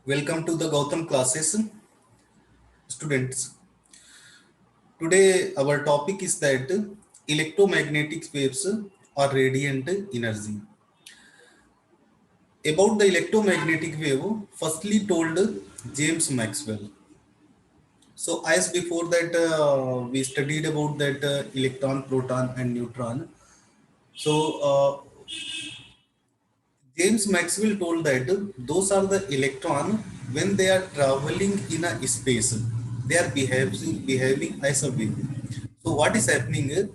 Welcome to the Gautam classes, students. Today our topic is that electromagnetic waves or radiant energy. About the electromagnetic wave, firstly told James Maxwell. So as before that we studied about that electron, proton and neutron. So James Maxwell told that those are the electron when they are traveling in a space, they are behaving as a wave. So what is happening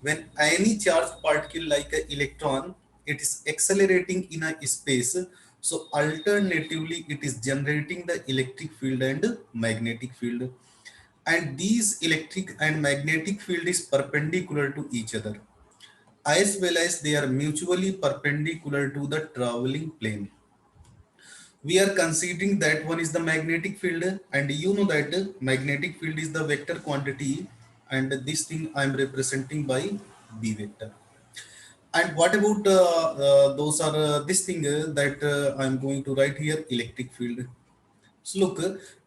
when any charged particle like an electron, it is accelerating in a space. So alternatively, it is generating the electric field and magnetic field, and these electric and magnetic field is perpendicular to each other, as well as they are mutually perpendicular to the traveling plane. We are considering that one is the magnetic field, and you know that magnetic field is the vector quantity, and this thing I am representing by B vector. And what about those are this thing that I am going to write here, electric field. So look,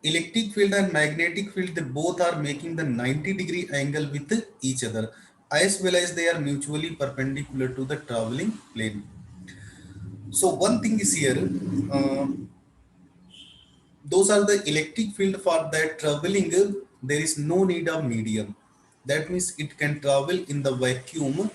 electric field and magnetic field, they both are making the 90-degree angle with each other, as well as they are mutually perpendicular to the traveling plane. So one thing is here, uh, those are the electric field for that traveling. There is no need of medium. That means it can travel in the vacuum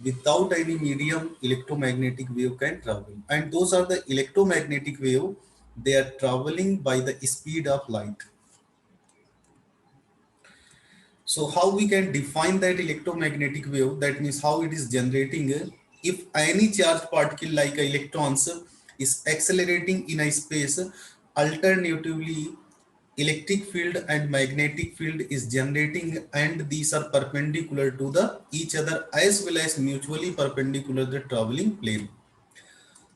without any medium. Electromagnetic wave can travel, and those are the electromagnetic wave. They are traveling by the speed of light. So how we can define that electromagnetic wave? That means how it is generating. If any charged particle like electrons is accelerating in a space, alternatively electric field and magnetic field is generating, and these are perpendicular to the each other, as well as mutually perpendicular the traveling plane.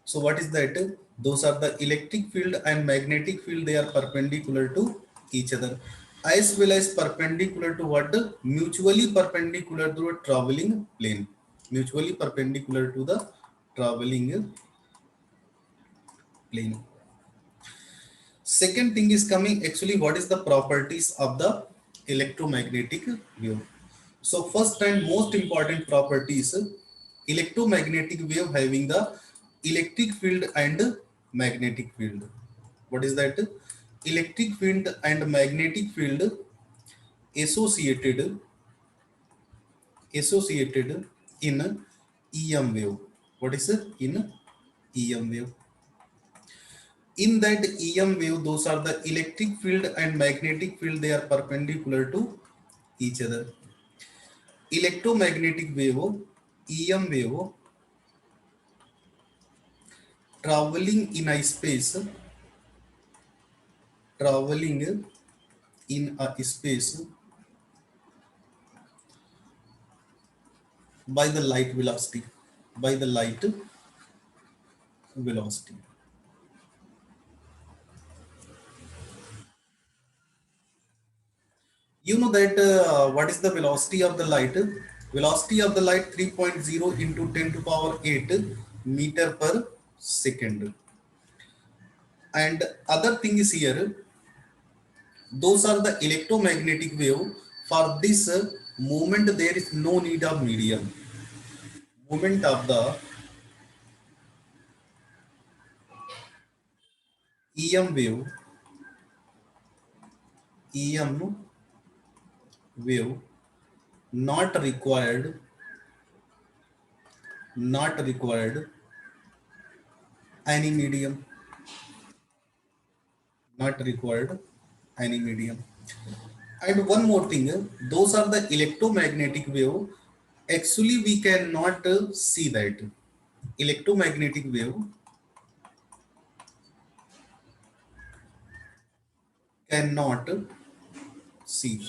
So what is that? Those are the electric field and magnetic field. They are perpendicular to each other, as well as perpendicular to what? Mutually perpendicular to a traveling plane. Mutually perpendicular to the traveling plane. Second thing is coming, actually what is the properties of the electromagnetic wave. So first and most important property is electromagnetic wave having the electric field and magnetic field. What is that? Electric field and magnetic field associated in EM wave. What is it? In EM wave. In that EM wave, those are the electric field and magnetic field, they are perpendicular to each other. Electromagnetic wave, EM wave, traveling in a space, traveling in a space by the light velocity, by the light velocity. You know that what is the velocity of the light? Velocity of the light 3.0 into 10 to power 8 meter per second. And other thing is here, those are the electromagnetic wave. For this movement, there is no need of medium. Movement of the EM wave, EM wave, not required, not required any medium, not required any medium. And one more thing, those are the electromagnetic wave. Actually, we cannot see that electromagnetic wave cannot see.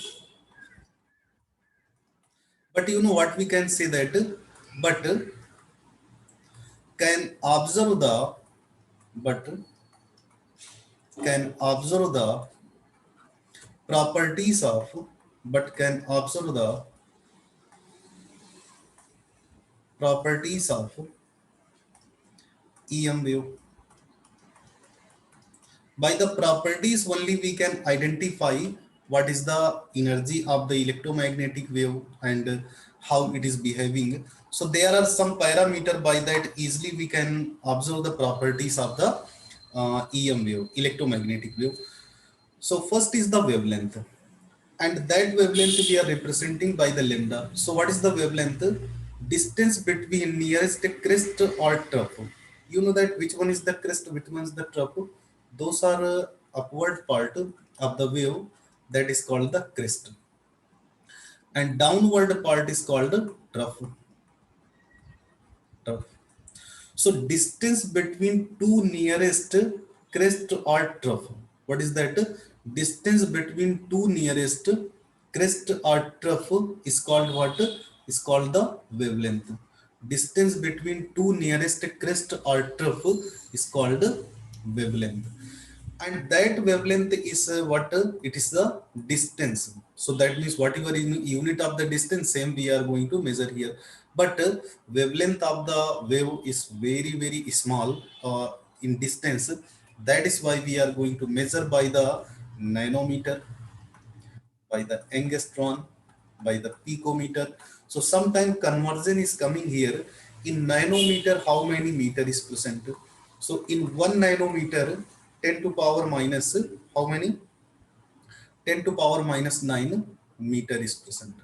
But you know what we can say that, but can observe the, but can observe the properties of, but can observe the properties of EM wave. By the properties only we can identify what is the energy of the electromagnetic wave and how it is behaving. So there are some parameter, by that easily we can observe the properties of the EM wave, electromagnetic wave. So first is the wavelength, and that wavelength we are representing by the lambda. So what is the wavelength? Distance between nearest crest or trough. You know that which one is the crest, which one is the trough? Those are upward part of the wave, that is called the crest, and downward part is called trough. Trough. So distance between two nearest crest or trough. What is that? Distance between two nearest crest or trough is called what? Is called the wavelength. Distance between two nearest crest or trough is called wavelength. And that wavelength is what? It is the distance. So that means whatever unit of the distance, same we are going to measure here. But wavelength of the wave is very very small in distance. That is why we are going to measure by the nanometer, by the angstrom, by the picometer. So sometime conversion is coming here. In nanometer, how many meter is present? So in 1 nanometer, 10 to power minus how many? 10 to power minus 9 meter is present.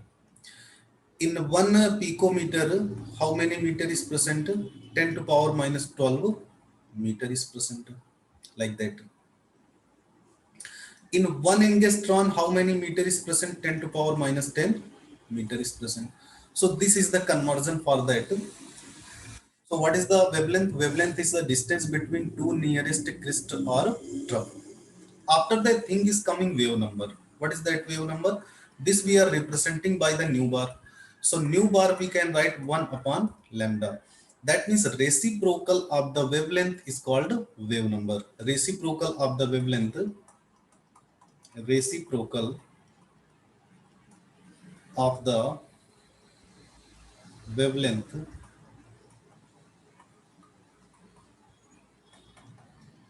In 1 picometer, how many meter is present? 10 to power minus 12 meter is present. Like that. In 1 angstrom, how many meter is present? 10 to power minus 10 meter is present. So this is the conversion for that. So what is the wavelength? Wavelength is the distance between two nearest crest or trough. After that thing is coming wave number. What is that wave number? This we are representing by the nu bar. So nu bar we can write 1 upon lambda. That means reciprocal of the wavelength is called wave number. Reciprocal of the wavelength, reciprocal of the wavelength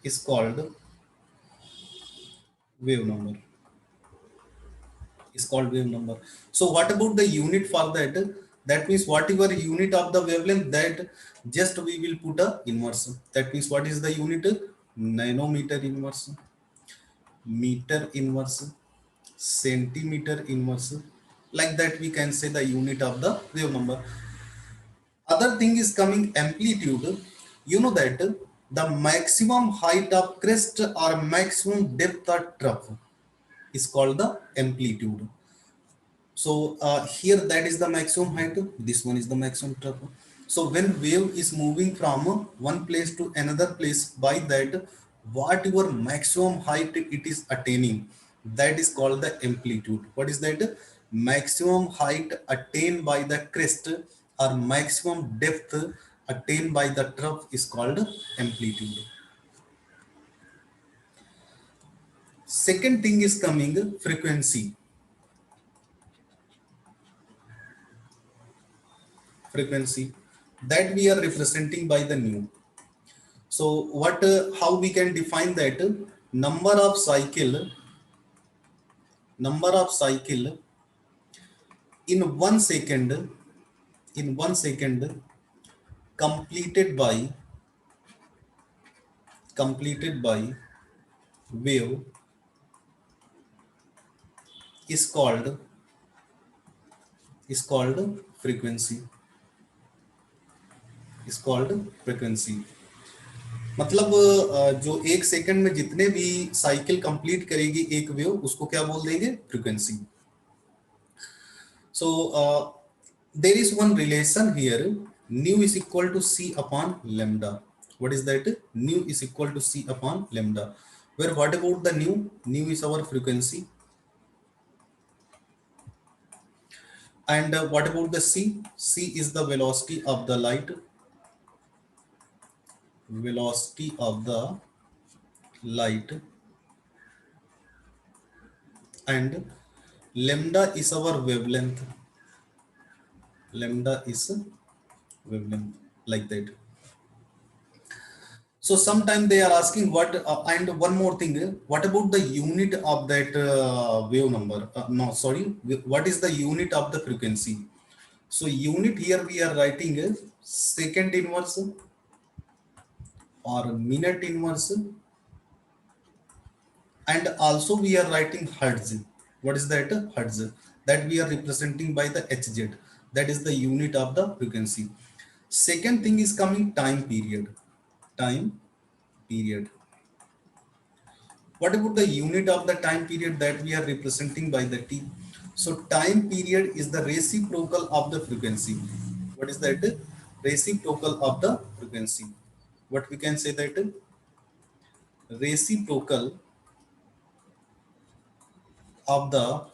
is called wave number. Is called wave number. So what about the unit for that? That means whatever unit of the wavelength, that just we will put a inverse. That means what is the unit? Nanometer inverse, meter inverse, centimeter inverse. Like that we can say the unit of the wave number. Other thing is coming amplitude. You know that the maximum height of crest or maximum depth of trough is called the amplitude. So here that is the maximum height. This one is the maximum trough. So when wave is moving from one place to another place, by that whatever maximum height it is attaining, that is called the amplitude. What is that? Maximum height attained by the crest or maximum depth attained by the trough is called amplitude. Second thing is coming frequency. Frequency that we are representing by the nu. So what how we can define that? Number of cycle, number of cycle in 1 second, in 1 second completed by wave is called frequency, is called frequency. मतलब जो 1 second में जितने भी cycle complete करेगी एक wave, उसको क्या बोल देंगे? Frequency. So there is one relation here. Nu is equal to c upon lambda. What is that? Nu is equal to c upon lambda. Where what about the nu? Nu is our frequency. And what about the c? C is the velocity of the light. Velocity of the light. And lambda is our wavelength. Lambda is wavelength, like that. So sometime they are asking what, and one more thing, what about the unit of that wave number? No, sorry, what is the unit of the frequency? So unit here we are writing second inverse or minute inverse, and also we are writing hertz. What is that? Hertz, that we are representing by the hz, that is the unit of the frequency. Second thing is coming time period. Time period. What about the unit of the time period that we are representing by the t? So time period is the reciprocal of the frequency. What is that? Reciprocal of the frequency. What we can say that? Reciprocal of the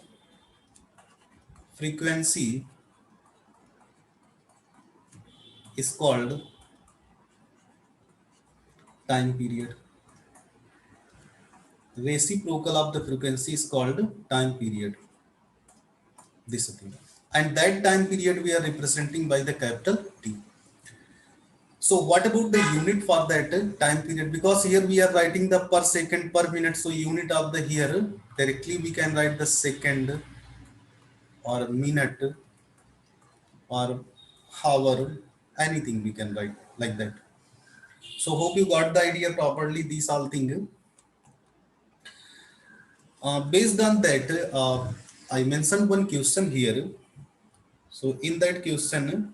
frequency is called time period. Reciprocal of the frequency is called time period. This thing. And that time period we are representing by the capital T. So what about the unit for that time period? Because here we are writing the per second per minute. So unit of the here directly we can write the second or minute or hour, anything we can write like that. So hope you got the idea properly, these all things. Based on that, I mentioned one question here. So in that question,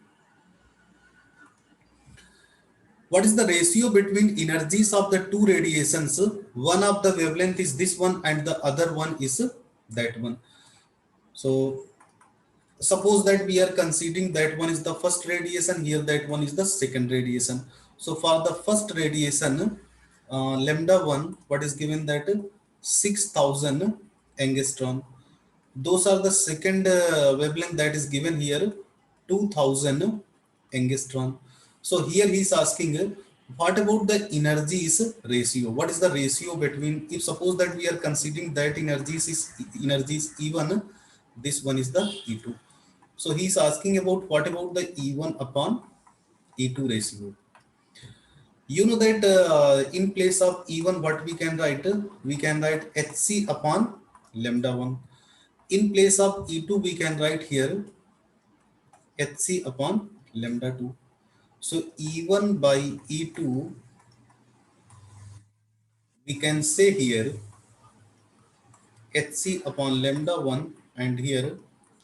what is the ratio between energies of the two radiations? One of the wavelength is this one and the other one is that one. So suppose that we are considering that one is the first radiation, here that one is the second radiation. So for the first radiation, lambda 1, what is given that 6000 angstrom. Those are the second wavelength that is given here 2000 angstrom. So here he is asking what about the energies ratio? What is the ratio between, if suppose that we are considering that energies E1, this one is the E2. So he is asking about what about the E1 upon E2 ratio. You know that in place of E1 what we can write? We can write Hc upon lambda 1. In place of E2 we can write here Hc upon lambda 2. So E1 by E2 we can say here Hc upon lambda 1 and here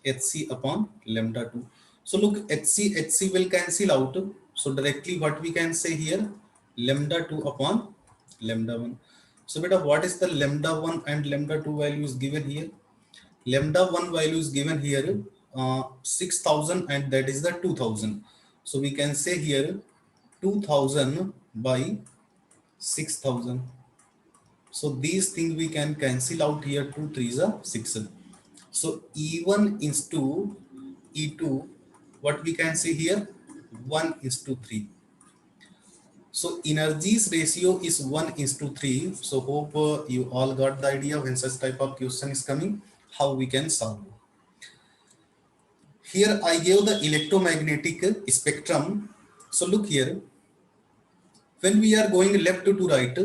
Hc upon lambda 2. So look, Hc will cancel out. So directly what we can say here, lambda 2 upon lambda 1. So beta, what is the lambda 1 and lambda 2 value is given here? Lambda 1 value is given here 6000 and that is the 2000. So we can say here 2000 by 6000. So these things we can cancel out here, 2 3s are 6. So E1 is to E2, what we can say here, 1 is to 3. So energies ratio is 1 is to 3. So hope you all got the idea when such type of question is coming, how we can solve. Here I gave the electromagnetic spectrum. So look here, when we are going left to right,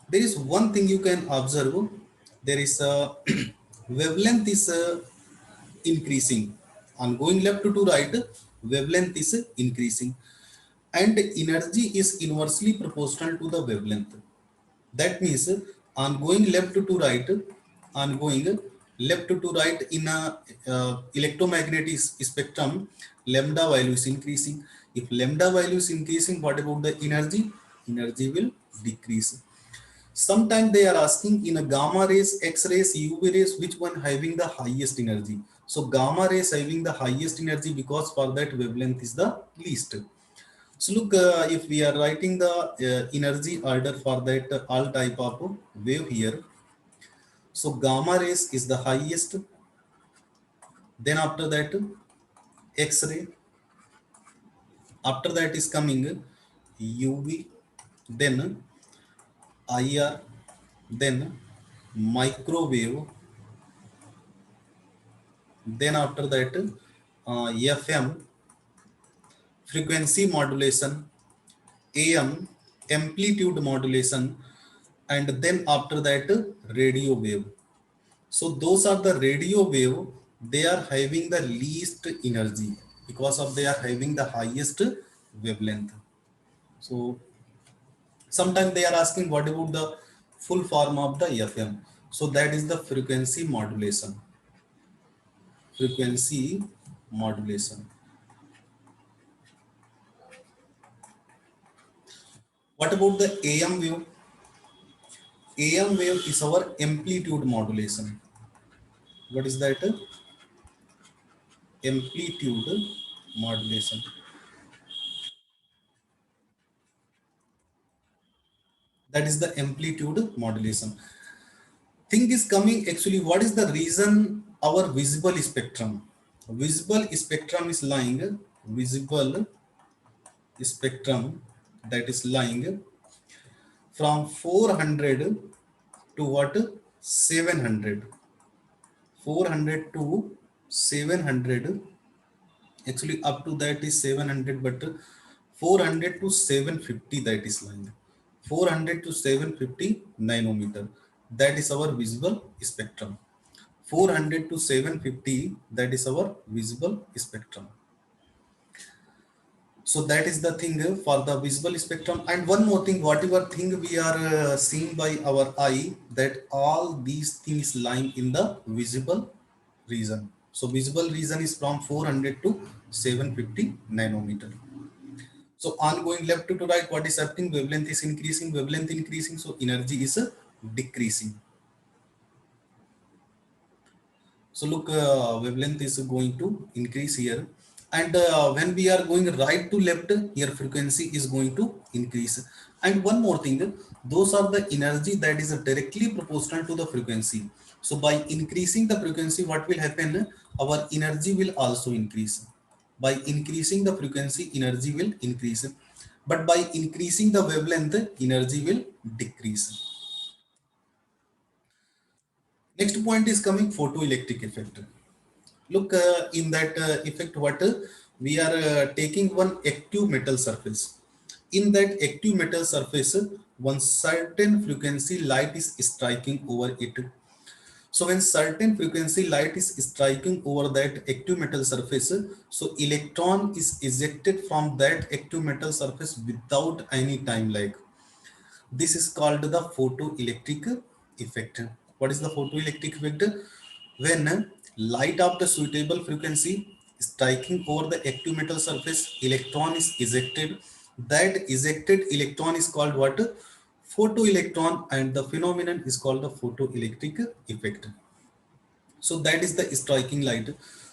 there is one thing you can observe. There is a wavelength is increasing. On going left to right, wavelength is increasing, and energy is inversely proportional to the wavelength. That means on going left to right, on going left to right in a electromagnetic spectrum, lambda value is increasing. If lambda value is increasing, what about the energy? Energy will decrease. Sometimes they are asking in a gamma rays, X rays, UV rays, which one having the highest energy? So gamma rays having the highest energy because for that wavelength is the least. So look, if we are writing the energy order for that all type of wave here. So gamma rays is the highest. Then after that X-ray. After that is coming UV. Then IR. Then microwave. Then after that FM, frequency modulation, AM amplitude modulation, and then after that radio wave. So those are the radio wave. They are having the least energy because of they are having the highest wavelength. So sometimes they are asking what about the full form of the FM. So that is the frequency modulation. Frequency modulation. What about the AM wave? AM wave is our amplitude modulation. What is that? Amplitude modulation. That is the amplitude modulation. Thing is coming actually, what is the reason our visible spectrum? Visible spectrum is lying, visible spectrum that is lying from 400 to what? 700. 400 to 700, actually up to that is 700, but 400 to 750 that is line, 400 to 750 nanometer, that is our visible spectrum. 400 to 750, that is our visible spectrum. So that is the thing for the visible spectrum. And one more thing, whatever thing we are seeing by our eye, that all these things lying in the visible region. So visible region is from 400 to 750 nanometer. So ongoing left to right, what is happening? Wavelength is increasing, wavelength increasing, so energy is decreasing. So look, wavelength is going to increase here. And when we are going right to left, here frequency is going to increase. And one more thing, those are the energy that is directly proportional to the frequency. So by increasing the frequency, what will happen? Our energy will also increase. By increasing the frequency, energy will increase. But by increasing the wavelength, energy will decrease. Next point is coming photoelectric effect. Look, in that effect, what we are taking one active metal surface. In that active metal surface, one certain frequency light is striking over it. So when certain frequency light is striking over that active metal surface, so electron is ejected from that active metal surface without any time lag. This is called the photoelectric effect. What is the photoelectric effect? When light of the suitable frequency striking over the active metal surface, electron is ejected. That ejected electron is called what? Photoelectron, and the phenomenon is called the photoelectric effect. So that is the striking light.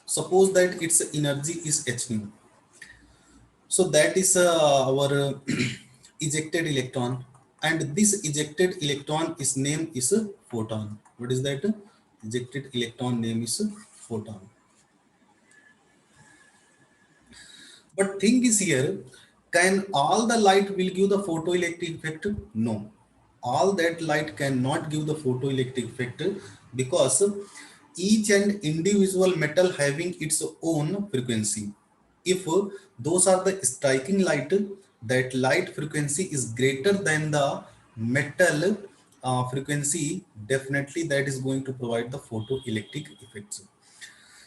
Suppose that its energy is h nu. So that is our ejected electron, and this ejected electron is name is a photon. What is that? Ejected electron name is a photon. But thing is here, can all the light will give the photoelectric effect? No. All that light cannot give the photoelectric effect, because each and individual metal having its own frequency. If those are the striking light, that light frequency is greater than the metal frequency, definitely that is going to provide the photoelectric effects.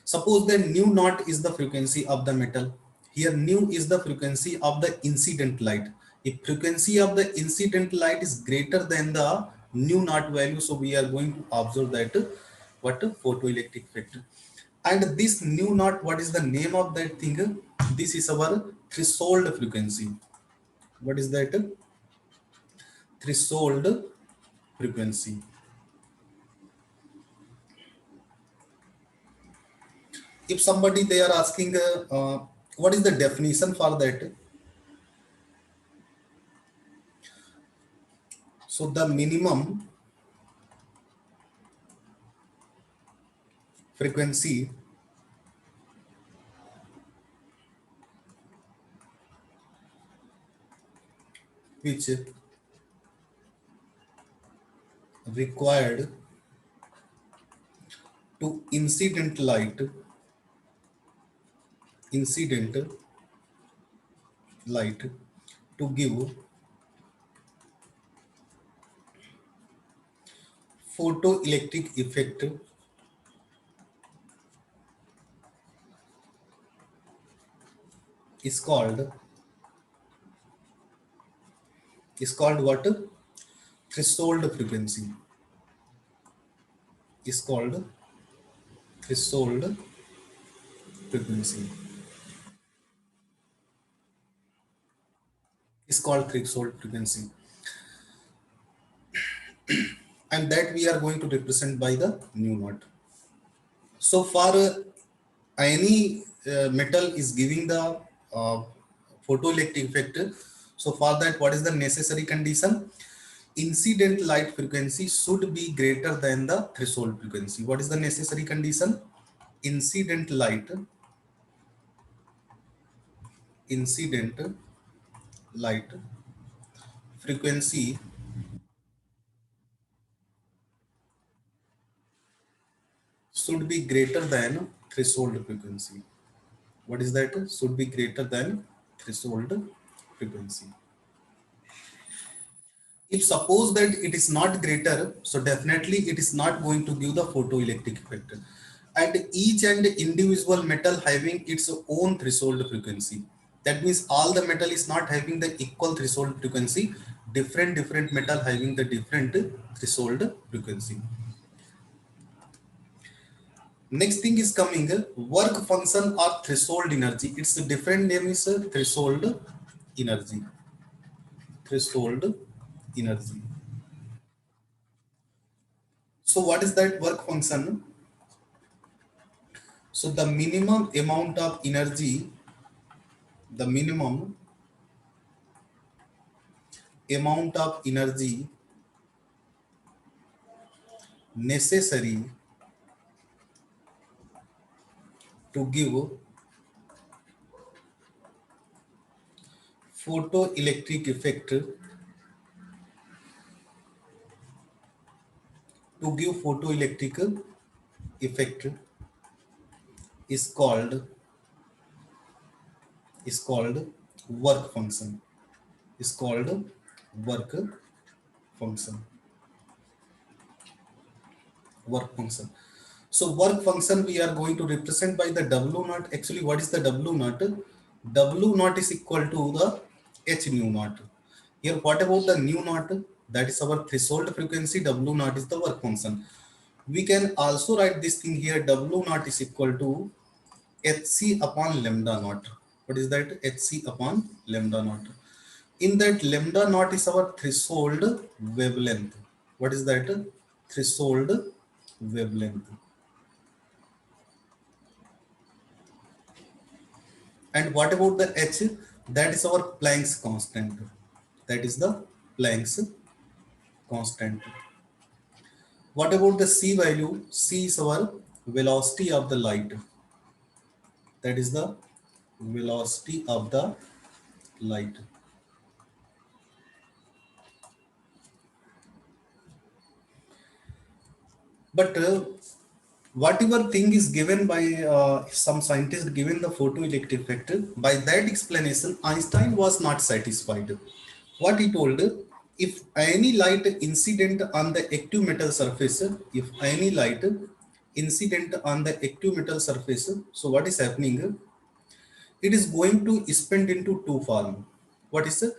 Suppose that nu naught is the frequency of the metal. Here nu is the frequency of the incident light. If frequency of the incident light is greater than the nu naught value, so we are going to observe that what photoelectric effect. And this nu naught, what is the name of that thing? This is our threshold frequency. What is that? Threshold frequency. If somebody they are asking what is the definition for that? So the minimum frequency which required to incident light to give photoelectric effect is called what? Threshold frequency. Is called threshold frequency. Is called threshold frequency, and that we are going to represent by the nu naught. So for any metal is giving the photoelectric effect. So for that, what is the necessary condition? Incident light frequency should be greater than the threshold frequency. What is the necessary condition? Incident light frequency should be greater than threshold frequency. What is that? Should be greater than threshold frequency. If suppose that it is not greater, so definitely it is not going to give the photoelectric effect. And each and individual metal having its own threshold frequency. That means all the metal is not having the equal threshold frequency. Different metal having the different threshold frequency. Next thing is coming work function or threshold energy. Its different name is threshold energy. Threshold energy. So what is that work function? So the minimum amount of energy, the minimum amount of energy necessary to give photoelectric effect, effect is called work function. Is called work function. Work function. So work function we are going to represent by the W naught. Actually, what is the W naught? W naught is equal to the H nu naught. Here, what about the nu naught? That is our threshold frequency. W naught is the work function. We can also write this thing here. W naught is equal to Hc upon lambda naught. What is that? Hc upon lambda naught. In that, lambda naught is our threshold wavelength. What is that? Threshold wavelength. And what about the H? That is our Planck's constant. That is the Planck's constant. What about the C value? C is our velocity of the light. That is the velocity of the light. But whatever thing is given by some scientist given the photoelectric effect, by that explanation Einstein was not satisfied. What he told, if any light incident on the active metal surface, if any light incident on the active metal surface, so what is happening? It is going to spend into two form. What is the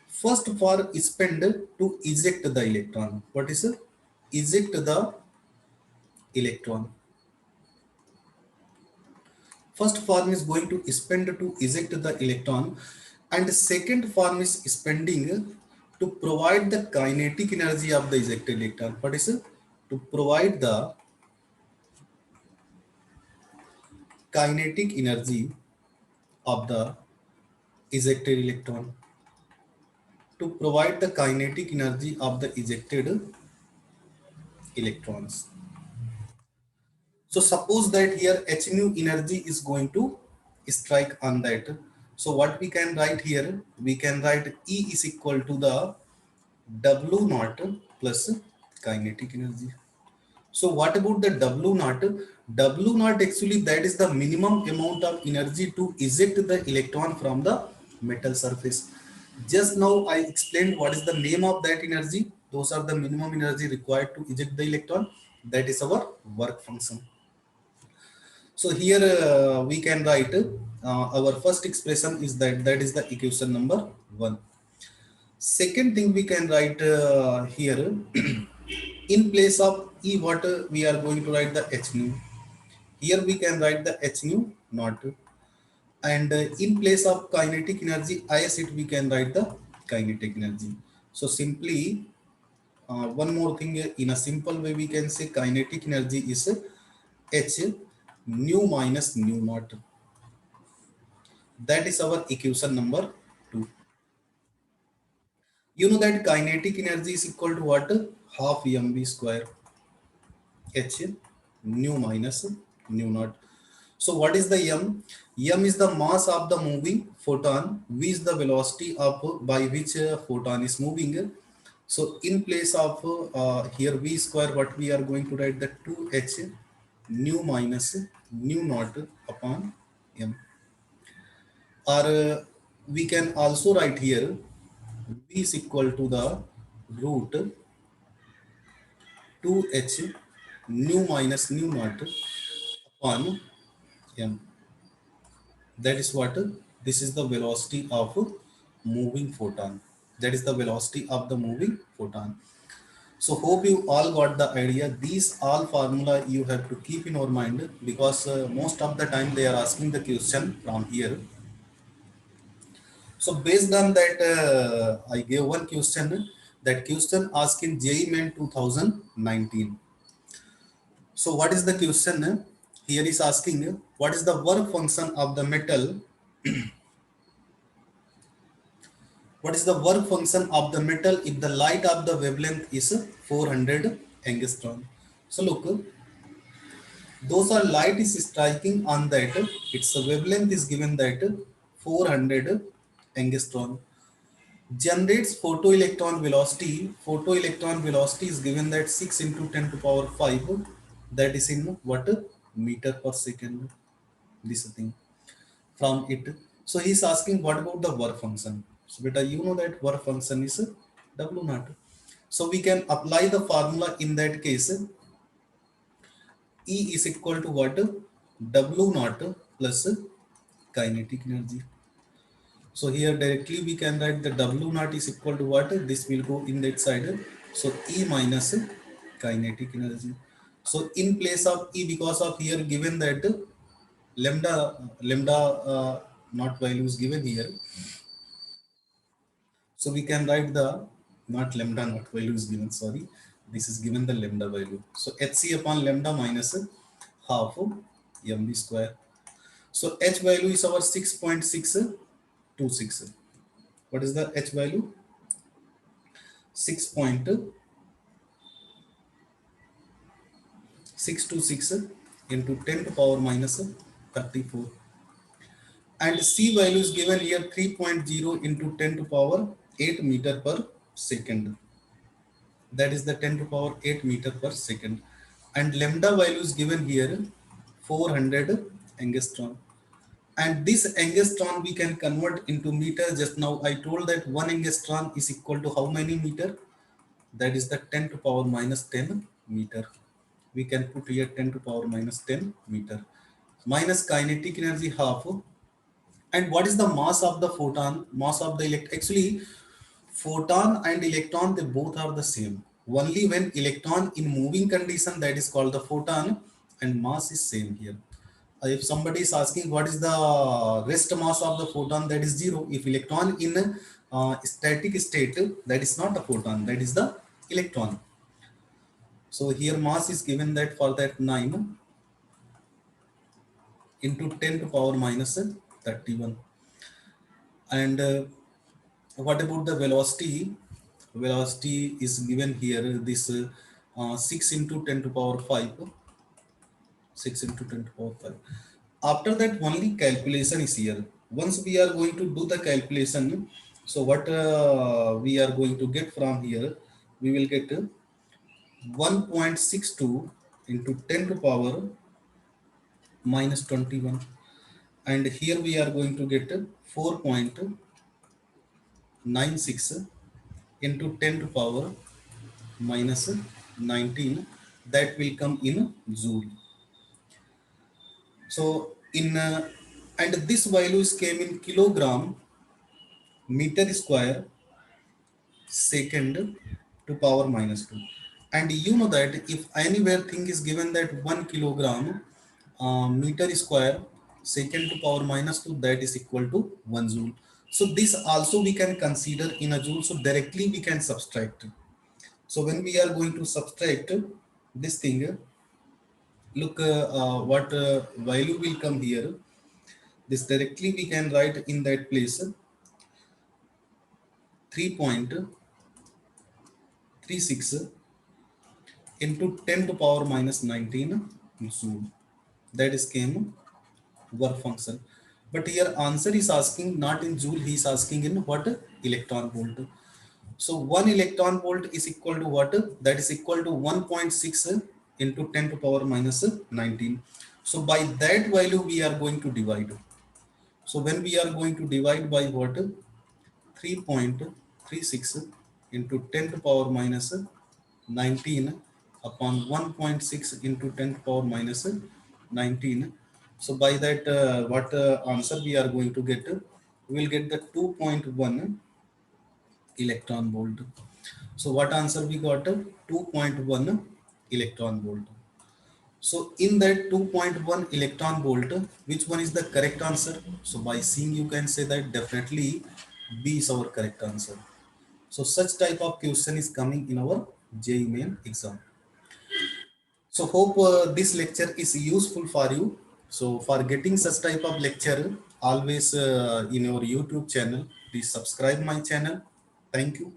first form? Spend to eject the electron. What is it? Eject the electron. First form is going to spend to eject the electron, and the second form is spending to provide the kinetic energy of the ejected electron. What is it? To provide the kinetic energy of the ejected electron. To provide the kinetic energy of the ejected electrons. So suppose that here h nu energy is going to strike on that. So what we can write here? We can write E is equal to the W naught plus kinetic energy. So what about the W naught? W naught actually that is the minimum amount of energy to eject the electron from the metal surface. Just now I explained what is the name of that energy. Those are the minimum energy required to eject the electron. That is our work function. So here we can write our first expression is that is the equation number 1. Second thing we can write here in place of E what we are going to write the H nu. Here we can write the H nu not, and in place of kinetic energy is it we can write the kinetic energy. So simply one more thing, in a simple way we can say kinetic energy is H nu minus nu naught. That is our equation number 2. You know that kinetic energy is equal to what? Half mv square H nu minus nu naught. So what is the m? M is the mass of the moving photon. V is the velocity of by which photon is moving. So in place of here v square, what we are going to write the 2h nu minus nu naught upon m. Or we can also write here v is equal to the root 2h nu minus nu naught upon m. That is what? This is the velocity of moving photon. That is the velocity of the moving photon. So hope you all got the idea. These all formula you have to keep in your mind, because most of the time they are asking the question from here. So based on that, I gave one question. That question asked in JEE Main 2019. So what is the question? Here is asking what is the work function of the metal. What is the work function of the metal if the light of the wavelength is 400 angstrom? So look, those are light is striking on that, its wavelength is given that 400 angstrom. Generates photoelectron velocity. Photoelectron velocity is given that 6 into 10 to power 5. That is in what? Meter per second. This thing from it. So he is asking what about the work function. So beta, you know that work function is W naught. So we can apply the formula in that case. E is equal to what? W naught plus kinetic energy. So here directly we can write the W naught is equal to what? This will go in that side. So E minus kinetic energy. So in place of E, because of here given that lambda not value is given here. So we can write the not lambda not value is given, sorry. This is given the lambda value. So Hc upon lambda minus half mv square. So H value is our 6.626. What is the H value? 6.626 into 10 to power minus 34. And C value is given here 3.0 into 10 to power 8 meter per second. That is the 10 to power 8 meter per second. And lambda value is given here 400 angstrom. And this angstrom we can convert into meter. Just now I told that 1 angstrom is equal to how many meter? That is the 10 to power minus 10 meter. We can put here 10 to power minus 10 meter. Minus kinetic energy half. And what is the mass of the photon? Mass of the electron. Actually, photon and electron, they both are the same. Only when electron in moving condition, that is called the photon, and mass is same here. If somebody is asking what is the rest mass of the photon, that is 0. If electron in static state, that is not a photon, that is the electron. So here mass is given that for that 9 into 10 to power minus 31. And what about the velocity? Velocity is given here, this 6 into 10 to power 5. 6 into 10 to power 5. After that, only calculation is here. Once we are going to do the calculation, so what we are going to get from here, we will get 1.62 into 10 to power minus 21. And here we are going to get 4.2 96 into 10 to power minus 19, that will come in joule. So in and this values came in kilogram meter square second to power minus 2. And you know that if anywhere thing is given that 1 kilogram meter square second to power minus 2, that is equal to 1 joule. So this also we can consider in a joule. So directly we can subtract. So when we are going to subtract this thing, look what value will come here. This directly we can write in that place 3.36 into 10 to power minus 19 joule. That is came work function. But here answer is asking not in joule, he is asking in what? Electron volt. So 1 electron volt is equal to what? That is equal to 1.6 into 10 to power minus 19. So by that value we are going to divide. So when we are going to divide by what? 3.36 into 10 to power minus 19 upon 1.6 into 10 to power minus 19. So by that what answer we are going to get? We will get the 2.1 electron volt. So what answer we got? 2.1 electron volt. So in that 2.1 electron volt, which one is the correct answer? So by seeing you can say that definitely B is our correct answer. So such type of question is coming in our JEE main exam. So hope this lecture is useful for you. So for getting such type of lecture, always in your YouTube channel, please subscribe my channel. Thank you.